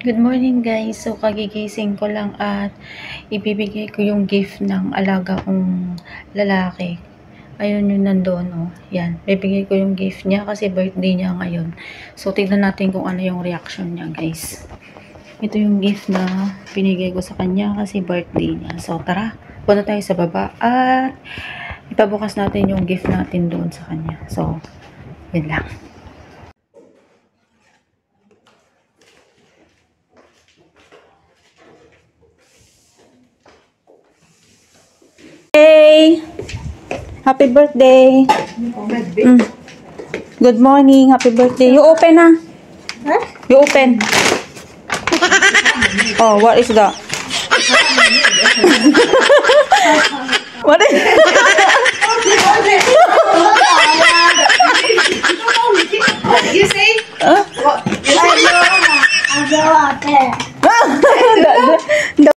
Good morning guys. So kagigising ko lang at ibibigay ko yung gift ng alaga kong lalaki. Ayun yung nandoon, oh. Yan. Bibigay ko yung gift niya kasi birthday niya ngayon. So tignan natin kung ano yung reaction niya, guys. Ito yung gift na pinigay ko sa kanya kasi birthday niya. So tara, punta tayo sa baba at ipabukas natin yung gift natin doon sa kanya. So, yun lang. Hey! Happy birthday! Good morning! Happy birthday! You open na! Huh? You open! Oh, what is that? What is What did you say? Huh? What? You said the